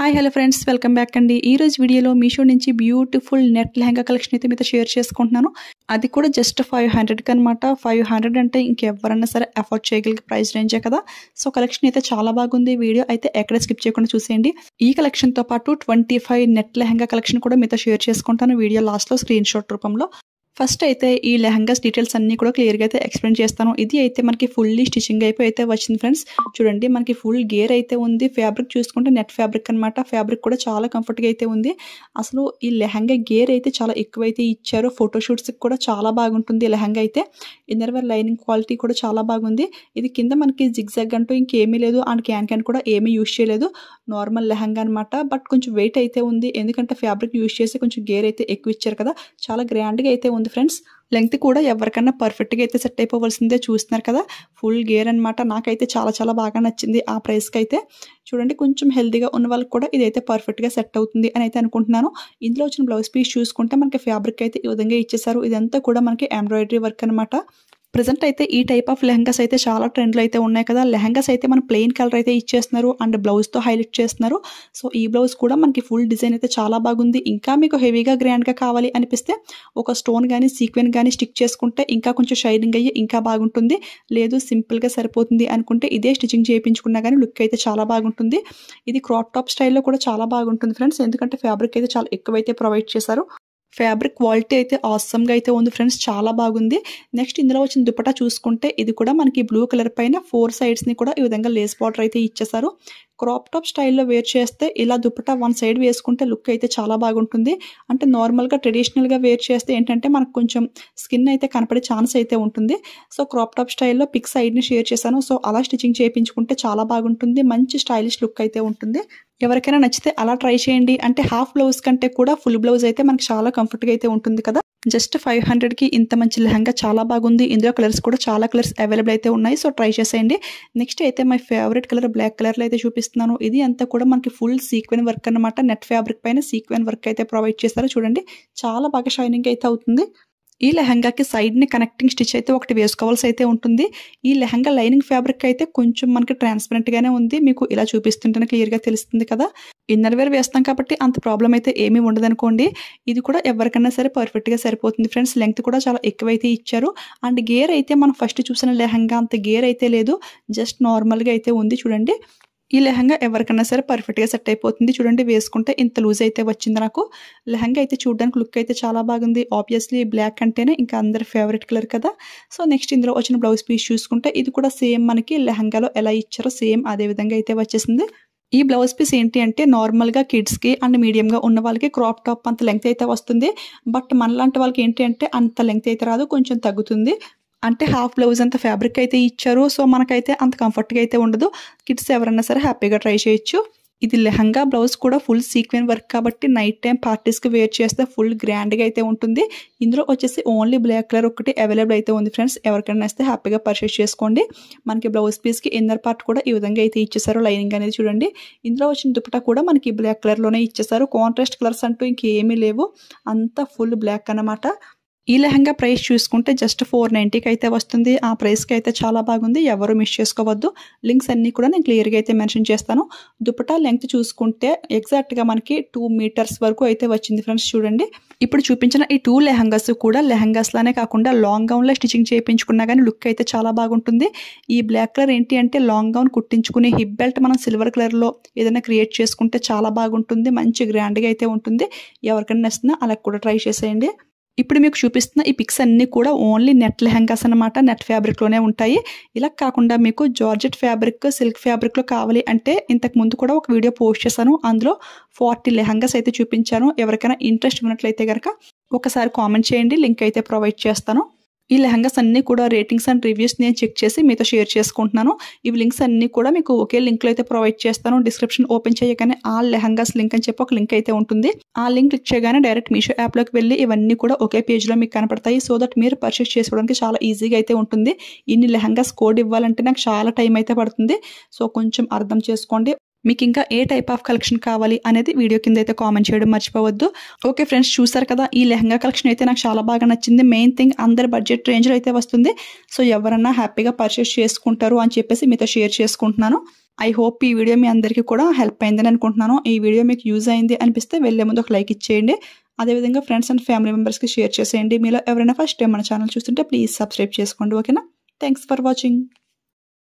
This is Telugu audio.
Hi hello friends, welcome back అండి. ఈ రోజు వీడియోలో మీషో నుంచి బ్యూటిఫుల్ నెట్ లెహంగా కలెక్షన్ అయితే మీతో షేర్ చేసుకుంటున్నాను. అది కూడా జస్ట్ 500కి అనమాట. 500 అంటే ఇంకెవరన్నా సరే అఫోర్డ్ చేయగలిగే ప్రైస్ రేంజే కదా. సో కలెక్షన్ అయితే చాలా బాగుంది. వీడియో అయితే ఎక్కడ స్కిప్ చేయకుండా చూసేయండి. ఈ కలెక్షన్తో పాటు 25 నెట్ లెహంగా కలెక్షన్ కూడా మీతో షేర్ చేసుకుంటాను వీడియో లాస్ట్లో స్క్రీన్ షాట్ రూపంలో. ఫస్ట్ అయితే ఈ లెహంగాస్ డీటెయిల్స్ అన్నీ కూడా క్లియర్గా అయితే ఎక్స్ప్లెయిన్ చేస్తాను. ఇది అయితే మనకి ఫుల్లీ స్టిచ్చింగ్ అయితే వచ్చింది ఫ్రెండ్స్. చూడండి, మనకి ఫుల్ గేర్ అయితే ఉంది. ఫ్యాబ్రిక్ చూసుకుంటే నెట్ ఫ్యాబ్రిక్ అనమాట. ఫ్యాబ్రిక్ కూడా చాలా కంఫర్ట్గా అయితే ఉంది. అసలు ఈ లెహంగా గేర్ అయితే చాలా ఎక్కువైతే ఇచ్చారు. ఫోటోషూట్స్కి కూడా చాలా బాగుంటుంది ఈ లెహంగా అయితే. ఇన్నర్వేర్ లైనింగ్ క్వాలిటీ కూడా చాలా బాగుంది. ఇది కింద మనకి జిగ్జాగ్ అంటూ ఇంకేమీ లేదు, అండ్ క్యాన్ కూడా ఏమీ యూజ్ చేయలేదు. నార్మల్ లెహంగా అనమాట. బట్ కొంచెం వెయిట్ అయితే ఉంది, ఎందుకంటే ఫ్యాబ్రిక్ యూజ్ చేసి కొంచెం గేర్ అయితే ఎక్కువ ఇచ్చారు కదా. చాలా గ్రాండ్గా అయితే ఉంది ఫ్రెండ్స్. లెంగ్త్ కూడా ఎవరికన్నా పర్ఫెక్ట్గా అయితే సెట్ అయిపోవలసిందే. చూస్తున్నారు కదా, ఫుల్ గేర్ అనమాట. నాకైతే చాలా చాలా బాగా నచ్చింది ఆ ప్రైస్కి అయితే. చూడండి, కొంచెం హెల్తీగా ఉన్న వాళ్ళకి కూడా ఇదైతే పర్ఫెక్ట్గా సెట్ అవుతుంది అని అయితే అనుకుంటున్నాను. ఇందులో వచ్చిన బ్లౌజ్ పీస్ చూసుకుంటే మనకి ఫ్యాబ్రిక్ అయితే ఈ విధంగా ఇచ్చేసారు. ఇదంతా కూడా మనకి ఎంబ్రాయిడరీ వర్క్ అనమాట. ప్రజెంట్ అయితే ఈ టైప్ ఆఫ్ లెహంగాస్ అయితే చాలా ట్రెండ్లో అయితే ఉన్నాయి కదా. లెహంగాస్ అయితే మన ప్లెయిన్ కలర్ అయితే ఇచ్చేస్తున్నారు అండ్ బ్లౌజ్తో హైలైట్ చేస్తున్నారు. సో ఈ బ్లౌజ్ కూడా మనకి ఫుల్ డిజైన్ అయితే చాలా బాగుంది. ఇంకా మీకు హెవీగా గ్రాండ్గా కావాలి అనిపిస్తే ఒక స్టోన్ కానీ సీక్వెన్ కానీ స్టిక్ చేసుకుంటే ఇంకా కొంచెం షైనింగ్ అయ్యి ఇంకా బాగుంటుంది. లేదు సింపుల్గా సరిపోతుంది అనుకుంటే ఇదే స్టిచ్చింగ్ చేయించుకున్నా కానీ లుక్ అయితే చాలా బాగుంటుంది. ఇది క్రాప్ టాప్ స్టైల్లో కూడా చాలా బాగుంటుంది ఫ్రెండ్స్, ఎందుకంటే ఫ్యాబ్రిక్ అయితే చాలా ఎక్కువైతే ప్రొవైడ్ చేశారు. ఫ్యాబ్రిక్ క్వాలిటీ అయితే ఆసమ్గా అయితే ఉంది ఫ్రెండ్స్, చాలా బాగుంది. నెక్స్ట్ ఇందులో వచ్చిన దుపట్టా చూసుకుంటే ఇది కూడా మనకి బ్లూ కలర్ పైన 4 సైడ్స్ని కూడా ఈ విధంగా లేస్ బార్డర్ అయితే ఇచ్చేసారు. క్రాప్ టాప్ స్టైల్లో వేర్ చేస్తే ఇలా దుపట్టా 1 సైడ్ వేసుకుంటే లుక్ అయితే చాలా బాగుంటుంది. అంటే నార్మల్గా ట్రెడిషనల్గా వేర్ చేస్తే ఏంటంటే మనకు కొంచెం స్కిన్ అయితే కనపడే ఛాన్స్ అయితే ఉంటుంది. సో క్రాప్ టాప్ స్టైల్లో పిక్ సైడ్ని షేర్ చేశాను. సో అలా స్టిచ్చింగ్ చేయించుకుంటే చాలా బాగుంటుంది. మంచి స్టైలిష్ లుక్ అయితే ఉంటుంది. ఎవరికైనా నచ్చితే అలా ట్రై చేయండి. అంటే హాఫ్ బ్లౌజ్ కంటే కూడా ఫుల్ బ్లౌజ్ అయితే మనకి చాలా కంఫర్ట్గా అయితే ఉంటుంది కదా. జస్ట్ 500కి ఇంత మంచి లెహంగా చాలా బాగుంది. ఇందులో కలర్స్ కూడా చాలా కలర్స్ అవైలబుల్ అయితే ఉన్నాయి. సో ట్రై చేసేయండి. నెక్స్ట్ అయితే మై ఫేవరెట్ కలర్ బ్లాక్ కలర్లో అయితే చూపిస్తున్నాను. ఇది అంతా కూడా మనకి ఫుల్ సీక్వెన్ వర్క్ అనమాట. నెట్ ఫ్యాబ్రిక్ పైన సీక్వెన్ వర్క్ అయితే ప్రొవైడ్ చేస్తారు. చూడండి, చాలా బాగా షైనింగ్ అయితే అవుతుంది. ఈ లెహంగాకి సైడ్ని కనెక్టింగ్ స్టిచ్ అయితే ఒకటి వేసుకోవాల్సి అయితే ఉంటుంది. ఈ లెహంగా లైనింగ్ ఫ్యాబ్రిక్ అయితే కొంచెం మనకి ట్రాన్స్పరెంట్గానే ఉంది. మీకు ఇలా చూపిస్తుంటేనే క్లియర్గా తెలుస్తుంది కదా. ఇన్నర్ వేర్ వేస్తాం కాబట్టి అంత ప్రాబ్లం అయితే ఏమీ ఉండదు అనుకోండి. ఇది కూడా ఎవరికైనా సరే పర్ఫెక్ట్గా సరిపోతుంది ఫ్రెండ్స్. లెంగ్త్ కూడా చాలా ఎక్కువైతే ఇచ్చారు. అండ్ గేర్ అయితే మనం ఫస్ట్ చూసిన లెహంగా అంత గేర్ అయితే లేదు, జస్ట్ నార్మల్గా అయితే ఉంది. చూడండి, ఈ లెహంగా ఎవరికైనా సరే పర్ఫెక్ట్గా సెట్ అయిపోతుంది. చూడండి, వేసుకుంటే ఇంత లూజ్ అయితే వచ్చింది నాకు. లెహంగా అయితే చూడడానికి లుక్ అయితే చాలా బాగుంది. ఆబ్వియస్లీ బ్లాక్ అంటేనే ఇంకా అందరి ఫేవరెట్ కలర్ కదా. సో నెక్స్ట్ ఇందులో వచ్చిన బ్లౌజ్ పీస్ చూసుకుంటే ఇది కూడా సేమ్ మనకి లెహంగాలో ఎలా ఇచ్చారో సేమ్ అదే విధంగా అయితే వచ్చేసింది. ఈ బ్లౌజ్ పీస్ ఏంటి అంటే నార్మల్గా కిడ్స్కి అండ్ మీడియంగా ఉన్న వాళ్ళకి క్రాప్ టాప్ అంత లెంగ్త్ అయితే వస్తుంది. బట్ మనలాంటి వాళ్ళకి ఏంటి అంటే అంత లెంగ్త్ అయితే రాదు, కొంచెం తగ్గుతుంది. అంటే హాఫ్ బ్లౌజ్ అంత ఫ్యాబ్రిక్ అయితే ఇచ్చారు. సో మనకైతే అంత కంఫర్ట్గా అయితే ఉండదు. కిడ్స్ ఎవరన్నా సరే హ్యాపీగా ట్రై చేయొచ్చు. ఇది లెహంగా బ్లౌజ్ కూడా ఫుల్ సీక్వెన్ వర్క్ కాబట్టి నైట్ టైం పార్టీస్కి వేర్ చేస్తే ఫుల్ గ్రాండ్గా అయితే ఉంటుంది. ఇందులో వచ్చేసి ఓన్లీ బ్లాక్ కలర్ ఒకటి అవైలబుల్ అయితే ఉంది ఫ్రెండ్స్. ఎవరికైనా వస్తే హ్యాపీగా పర్చేస్ చేసుకోండి. మనకి బ్లౌజ్ పీస్కి ఇన్నర్ పార్ట్ కూడా ఈ విధంగా అయితే ఇచ్చేసారు. లైనింగ్ అనేది చూడండి. ఇందులో వచ్చిన దుపట్టా కూడా మనకి బ్లాక్ కలర్లోనే ఇచ్చేసారు. కాంట్రాస్ట్ కలర్స్ అంటూ ఇంకేమీ లేవు, అంతా ఫుల్ బ్లాక్ అన్నమాట. ఈ లెహంగా ప్రైస్ చూసుకుంటే జస్ట్ 490కి అయితే వస్తుంది. ఆ ప్రైస్కి అయితే చాలా బాగుంది, ఎవరు మిస్ చేసుకోవద్దు. లింక్స్ అన్నీ కూడా నేను క్లియర్గా అయితే మెన్షన్ చేస్తాను. దుపట్టా లెంగ్త్ చూసుకుంటే ఎగ్జాక్ట్గా మనకి 2 మీటర్స్ వరకు అయితే వచ్చింది ఫ్రెండ్స్. చూడండి, ఇప్పుడు చూపించిన ఈ 2 లెహంగాస్ కూడా లెహంగాస్లానే కాకుండా లాంగ్ గౌన్లో స్టిచ్చింగ్ చేయించుకున్నా కానీ లుక్ అయితే చాలా బాగుంటుంది. ఈ బ్లాక్ కలర్ ఏంటి అంటే లాంగ్ గౌన్ కుట్టించుకుని హిప్ బెల్ట్ మనం సిల్వర్ కలర్లో ఏదైనా క్రియేట్ చేసుకుంటే చాలా బాగుంటుంది. మంచి గ్రాండ్గా అయితే ఉంటుంది. ఎవరికైనా నచ్చినా అలా కూడా ట్రై చేసేయండి. ఇప్పుడు మీకు చూపిస్తున్న ఈ పిక్స్ అన్నీ కూడా ఓన్లీ నెట్ లెహంగాస్ అనమాట. నెట్ ఫ్యాబ్రిక్లోనే ఉంటాయి. ఇలా కాకుండా మీకు జార్జెట్ ఫ్యాబ్రిక్, సిల్క్ ఫ్యాబ్రిక్లో కావాలి అంటే ఇంతకు ముందు కూడా ఒక వీడియో పోస్ట్ చేశాను. అందులో 40 లెహంగాస్ అయితే చూపించాను. ఎవరికైనా ఇంట్రెస్ట్ ఉన్నట్లయితే కనుక ఒకసారి కామెంట్ చేయండి, లింక్ అయితే ప్రొవైడ్ చేస్తాను. ఈ లెహంగాస్ అన్నీ కూడా రేటింగ్స్ అండ్ రివ్యూస్ నేను చెక్ చేసి మీతో షేర్ చేసుకుంటున్నాను. ఇవి లింక్స్ అన్నీ కూడా మీకు ఒకే లింక్లో అయితే ప్రొవైడ్ చేస్తాను. డిస్క్రిప్షన్ ఓపెన్ చేయగానే ఆల్ లెహంగాస్ లింక్ అని చెప్పి ఒక లింక్ అయితే ఉంటుంది. ఆ లింక్ క్లిక్ చేయగానే డైరెక్ట్ మీషో యాప్లోకి వెళ్ళి ఇవన్నీ కూడా ఒకే పేజ్లో మీకు కనపడతాయి. సో దట్ మీరు పర్చేస్ చేసుకోవడానికి చాలా ఈజీగా అయితే ఉంటుంది. ఇన్ని లెహంగాస్ కోడ్ ఇవ్వాలంటే నాకు చాలా టైం అయితే పడుతుంది. సో కొంచెం అర్థం చేసుకోండి. మీకు ఇంకా ఏ టైప్ ఆఫ్ కలెక్షన్ కావాలి అనేది వీడియో కింద అయితే కామెంట్ చేయడం మర్చిపోవద్దు. ఓకే ఫ్రెండ్స్, చూసారు కదా, ఈ లెహంగా కలెక్షన్ అయితే నాకు చాలా బాగా నచ్చింది. మెయిన్ థింగ్ అందరి బడ్జెట్ రేంజ్లో అయితే వస్తుంది. సో ఎవరన్నా హ్యాపీగా పర్చేస్ చేసుకుంటారు అని చెప్పేసి మీతో షేర్ చేసుకుంటున్నాను. ఐ హోప్ ఈ వీడియో మీ అందరికీ కూడా హెల్ప్ అయిందని అనుకుంటున్నాను. ఈ వీడియో మీకు యూజ్ అయింది అనిపిస్తే వెళ్ళే ముందు ఒక లైక్ ఇచ్చేయండి. అదేవిధంగా ఫ్రెండ్స్ అండ్ ఫ్యామిలీ మెంబర్స్కి షేర్ చేసేయండి. మీలో ఎవరైనా ఫస్ట్ టైం మన ఛానల్ చూస్తుంటే ప్లీజ్ సబ్స్క్రైబ్ చేసుకోండి. ఓకేనా? Thanks for watching.